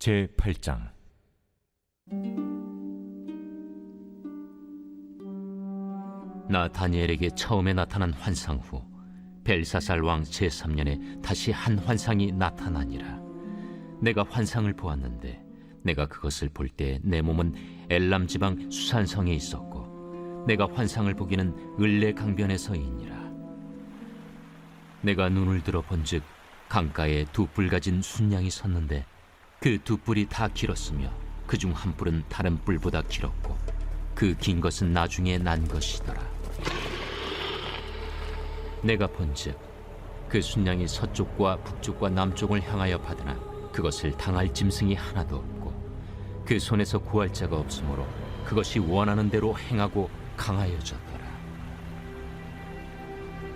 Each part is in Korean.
제8장. 나 다니엘에게 처음에 나타난 환상 후 벨사살 왕 제3년에 다시 한 환상이 나타나니라. 내가 환상을 보았는데 내가 그것을 볼 때 내 몸은 엘람 지방 수산성에 있었고 내가 환상을 보기는 을레 강변에서이니라. 내가 눈을 들어 본즉 강가에 두 뿔 가진 순양이 섰는데 그 두 뿔이 다 길었으며 그중 한 뿔은 다른 뿔보다 길었고 그 긴 것은 나중에 난 것이더라. 내가 본즉 그 순양이 서쪽과 북쪽과 남쪽을 향하여 받으나 그것을 당할 짐승이 하나도 없고 그 손에서 구할 자가 없으므로 그것이 원하는 대로 행하고 강하여졌더라.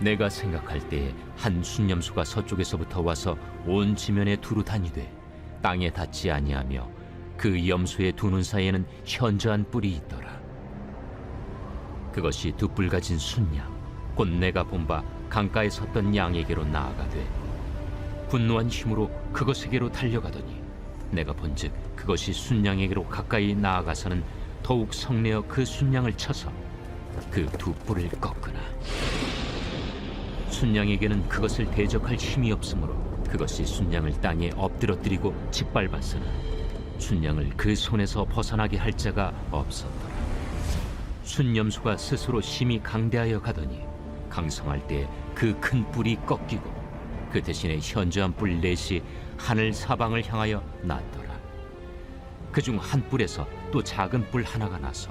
내가 생각할 때에 한 순념수가 서쪽에서부터 와서 온 지면에 두루 다니되 땅에 닿지 아니하며 그 염소의 두 눈 사이에는 현저한 뿔이 있더라. 그것이 두 뿔 가진 순양 곧 내가 본 바 강가에 섰던 양에게로 나아가되 분노한 힘으로 그것에게로 달려가더니 내가 본즉 그것이 순양에게로 가까이 나아가서는 더욱 성내어 그 순양을 쳐서 그 두 뿔을 꺾으나 순양에게는 그것을 대적할 힘이 없으므로 그것이 순양을 땅에 엎드러뜨리고 짓밟았으나 순양을 그 손에서 벗어나게 할 자가 없었더라. 순염소가 스스로 심히 강대하여 가더니 강성할 때 그 큰 뿔이 꺾이고 그 대신에 현저한 뿔 넷이 하늘 사방을 향하여 났더라. 그중 한 뿔에서 또 작은 뿔 하나가 나서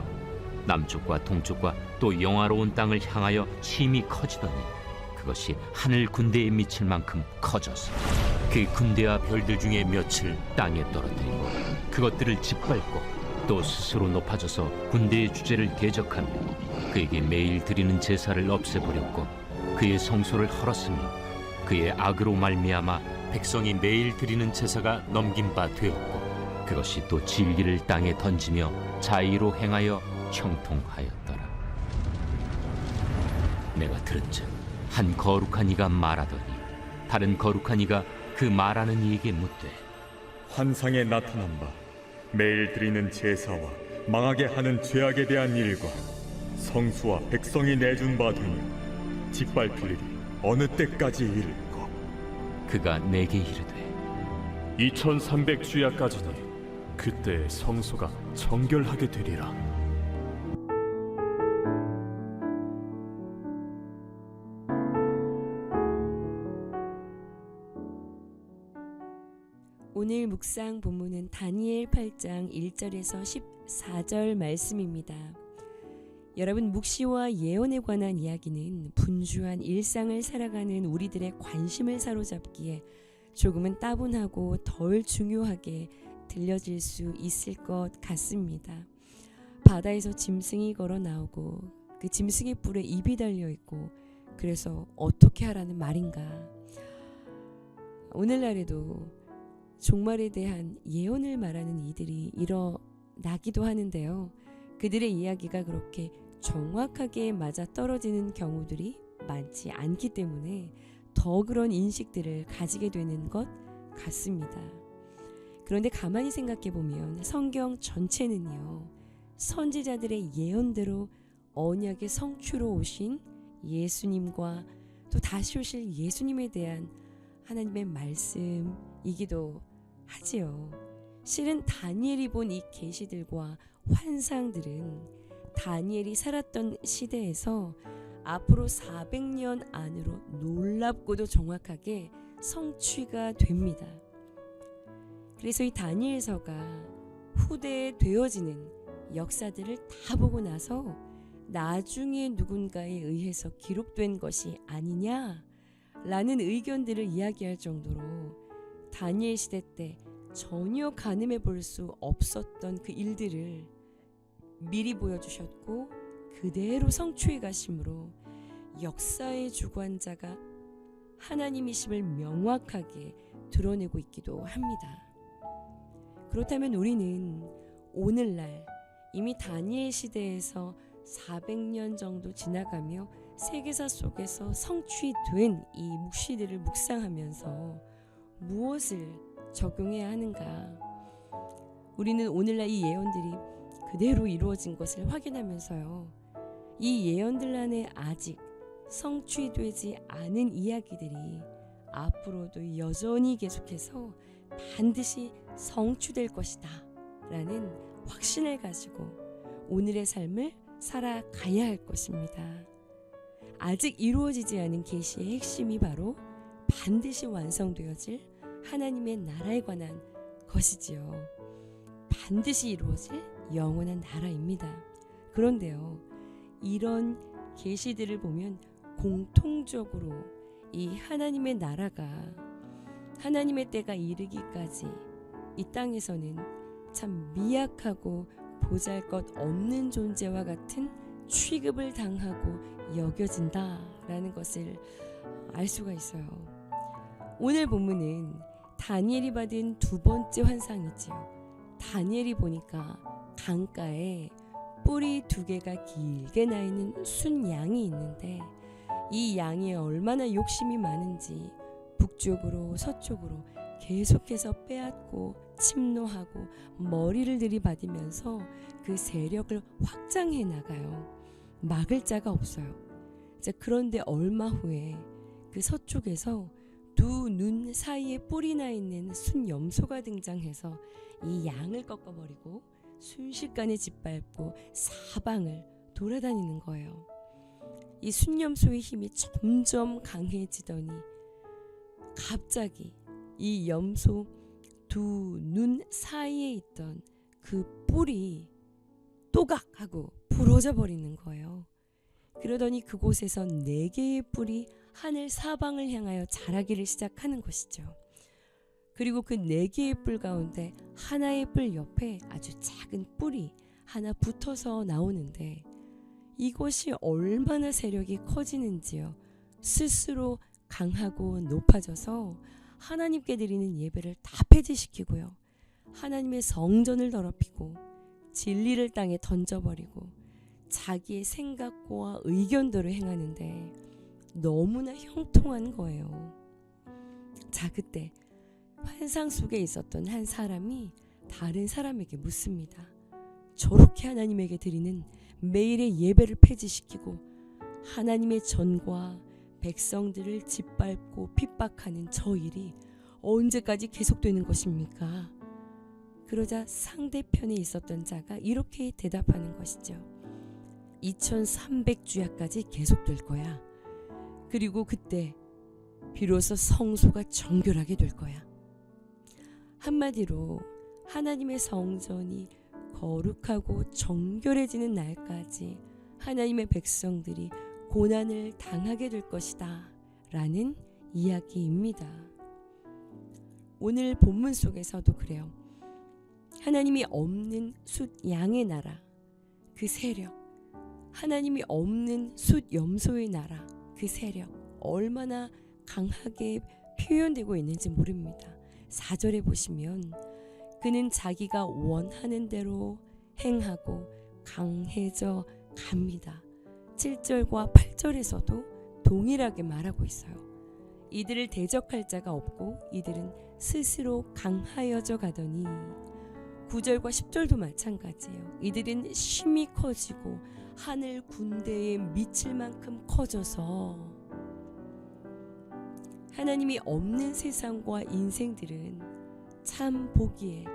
남쪽과 동쪽과 또 영화로운 땅을 향하여 심히 커지더니 그것이 하늘 군대에 미칠 만큼 커져서 그 군대와 별들 중에 몇을 땅에 떨어뜨리고 그것들을 짓밟고 또 스스로 높아져서 군대의 주제를 대적하며 그에게 매일 드리는 제사를 없애버렸고 그의 성소를 헐었으며 그의 악으로 말미암아 백성이 매일 드리는 제사가 넘긴 바 되었고 그것이 또 진리를 땅에 던지며 자의로 행하여 형통하였더라. 내가 들은즉 한 거룩한 이가 말하더니 다른 거룩한 이가 그 말하는 이에게 묻되 환상에 나타난 바 매일 드리는 제사와 망하게 하는 죄악에 대한 일과 성수와 백성이 내준 바 되면 짓밟힐 일이 어느 때까지 이를까? 그가 내게 이르되 2300주야까지니 그때 성소가 정결하게 되리라. 오늘 묵상 본문은 다니엘 8장 1절에서 14절 말씀입니다. 여러분, 묵시와 예언에 관한 이야기는 분주한 일상을 살아가는 우리들의 관심을 사로잡기에 조금은 따분하고 덜 중요하게 들려질 수 있을 것 같습니다. 바다에서 짐승이 걸어 나오고 그 짐승의 뿔에 입이 달려 있고 그래서 어떻게 하라는 말인가? 오늘날에도 종말에 대한 예언을 말하는 이들이 일어나기도 하는데요. 그들의 이야기가 그렇게 정확하게 맞아떨어지는 경우들이 많지 않기 때문에 더 그런 인식들을 가지게 되는 것 같습니다. 그런데 가만히 생각해보면 성경 전체는요, 선지자들의 예언대로 언약의 성취로 오신 예수님과 또 다시 오실 예수님에 대한 하나님의 말씀이기도 하지요. 실은 다니엘이 본 이 계시들과 환상들은 다니엘이 살았던 시대에서 앞으로 400년 안으로 놀랍고도 정확하게 성취가 됩니다. 그래서 이 다니엘서가 후대에 되어지는 역사들을 다 보고 나서 나중에 누군가에 의해서 기록된 것이 아니냐라는 의견들을 이야기할 정도로 다니엘 시대 때 전혀 가늠해 볼 수 없었던 그 일들을 미리 보여주셨고 그대로 성취해 가심으로 역사의 주관자가 하나님이심을 명확하게 드러내고 있기도 합니다. 그렇다면 우리는 오늘날 이미 다니엘 시대에서 400년 정도 지나가며 세계사 속에서 성취된 이 묵시들을 묵상하면서 무엇을 적용해야 하는가? 우리는 오늘날 이 예언들이 그대로 이루어진 것을 확인하면서요. 이 예언들 안에 아직 성취되지 않은 이야기들이 앞으로도 여전히 계속해서 반드시 성취될 것이다 라는 확신을 가지고 오늘의 삶을 살아가야 할 것입니다. 아직 이루어지지 않은 계시의 핵심이 바로 반드시 완성되어질 하나님의 나라에 관한 것이지요. 반드시 이루어질 영원한 나라입니다. 그런데요, 이런 계시들을 보면 공통적으로 이 하나님의 나라가 하나님의 때가 이르기까지 이 땅에서는 참 미약하고 보잘것없는 존재와 같은 취급을 당하고 여겨진다라는 것을 알 수가 있어요. 오늘 본문은 다니엘이 받은 두 번째 환상이지요. 다니엘이 보니까 강가에 뿔이 두 개가 길게 나 있는 순양이 있는데 이 양이 얼마나 욕심이 많은지 북쪽으로 서쪽으로 계속해서 빼앗고 침노하고 머리를 들이받으면서 그 세력을 확장해 나가요. 막을 자가 없어요. 자, 그런데 얼마 후에 그 서쪽에서 두 눈 사이에 뿔이 나 있는 순염소가 등장해서 이 양을 꺾어버리고 순식간에 짓밟고 사방을 돌아다니는 거예요. 이 순염소의 힘이 점점 강해지더니 갑자기 이 염소 두 눈 사이에 있던 그 뿔이 또각 하고 부러져 버리는 거예요. 그러더니 그곳에서 4개의 뿔이 하늘 사방을 향하여 자라기를 시작하는 것이죠. 그리고 그 4개의 뿔 가운데 하나의 뿔 옆에 아주 작은 뿔이 하나 붙어서 나오는데 이것이 얼마나 세력이 커지는지요. 스스로 강하고 높아져서 하나님께 드리는 예배를 다 폐지시키고요. 하나님의 성전을 더럽히고 진리를 땅에 던져버리고 자기의 생각과 의견대로 행하는데 너무나 형통한 거예요. 자, 그때 환상 속에 있었던 한 사람이 다른 사람에게 묻습니다. 저렇게 하나님에게 드리는 매일의 예배를 폐지시키고 하나님의 전과 백성들을 짓밟고 핍박하는 저 일이 언제까지 계속되는 것입니까? 그러자 상대편에 있었던 자가 이렇게 대답하는 것이죠. 2300주야까지 계속될 거야. 그리고 그때 비로소 성소가 정결하게 될 거야. 한마디로 하나님의 성전이 거룩하고 정결해지는 날까지 하나님의 백성들이 고난을 당하게 될 것이다 라는 이야기입니다. 오늘 본문 속에서도 그래요. 하나님이 없는 숫 양의 나라, 그 세력, 하나님이 없는 숫 염소의 나라, 그 세력 얼마나 강하게 표현되고 있는지 모릅니다. 4절에 보시면 그는 자기가 원하는 대로 행하고 강해져 갑니다. 7절과 8절에서도 동일하게 말하고 있어요. 이들을 대적할 자가 없고 이들은 스스로 강하여져 가더니 9절과 10절도 마찬가지예요. 이들은 심히 커지고 하늘 군대에 미칠 만큼 커져서 하나님이 없는 세상과 인생들은 참 보기에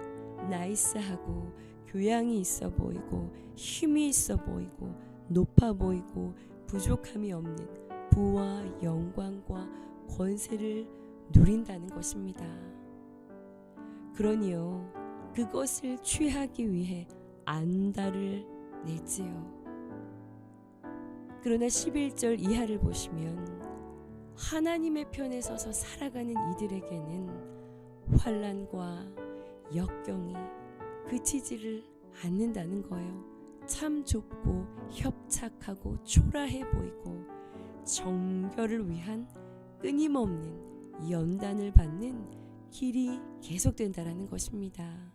나이스하고 교양이 있어 보이고 힘이 있어 보이고 높아 보이고 부족함이 없는 부와 영광과 권세를 누린다는 것입니다. 그러니요, 그것을 취하기 위해 안달을 내지요. 그러나 11절 이하를 보시면 하나님의 편에 서서 살아가는 이들에게는 환난과 역경이 그치지를 않는다는 거예요. 참 좁고 협착하고 초라해 보이고 정결을 위한 끊임없는 연단을 받는 길이 계속된다라는 것입니다.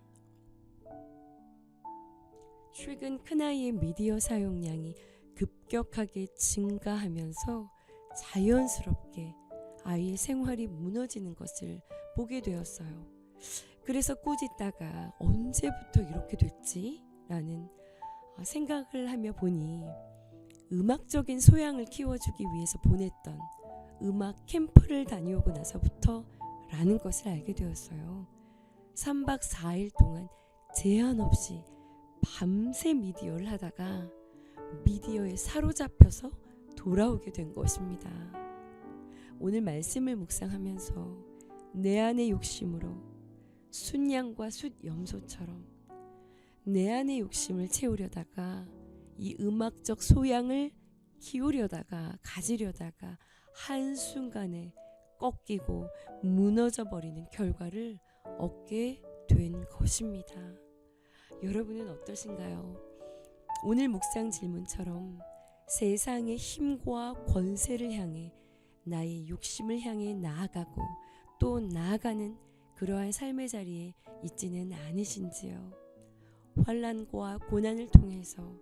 최근 큰아이의 미디어 사용량이 급격하게 증가하면서 자연스럽게 아이의 생활이 무너지는 것을 보게 되었어요. 그래서 꾸짖다가 언제부터 이렇게 됐지? 라는 생각을 하며 보니 음악적인 소양을 키워주기 위해서 보냈던 음악 캠프를 다녀오고 나서부터 라는 것을 알게 되었어요. 3박 4일 동안 제한 없이 밤새 미디어를 하다가 미디어에 사로잡혀서 돌아오게 된 것입니다. 오늘 말씀을 묵상하면서 내 안의 욕심으로 숫양과 숫염소처럼 내 안의 욕심을 채우려다가 이 음악적 소양을 키우려다가 가지려다가 한순간에 꺾이고 무너져 버리는 결과를 얻게 된 것입니다. 여러분은 어떠신가요? 오늘 묵상 질문처럼 세상의 힘과 권세를 향해 나의 욕심을 향해 나아가고 또 나아가는 그러한 삶의 자리에 있지는 않으신지요? 환난과 고난을 통해서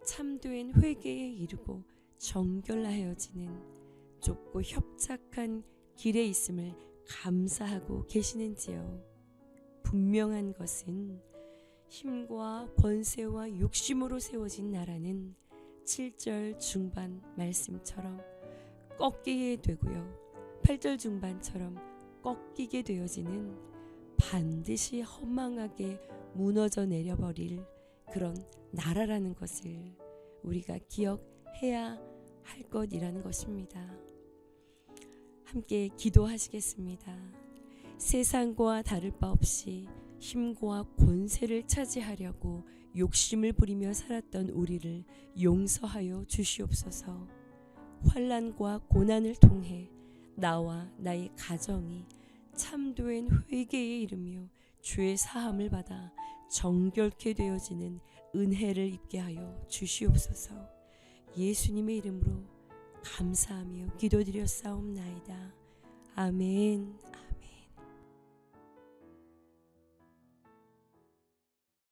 참된 회개에 이르고 정결하여지는 좁고 협착한 길에 있음을 감사하고 계시는지요? 분명한 것은 힘과 권세와 욕심으로 세워진 나라는 7절 중반 말씀처럼 꺾이게 되고요. 8절 중반처럼 꺾이게 되어지는 반드시 허망하게 무너져 내려버릴 그런 나라라는 것을 우리가 기억해야 할 것이라는 것입니다. 함께 기도하시겠습니다. 세상과 다를 바 없이 힘과 권세를 차지하려고 욕심을 부리며 살았던 우리를 용서하여 주시옵소서. 환난과 고난을 통해 나와 나의 가정이 참된 회개에 이르며 죄 사함을 받아 정결케 되어지는 은혜를 입게 하여 주시옵소서. 예수님의 이름으로 감사하며 기도드렸사옵나이다. 아멘.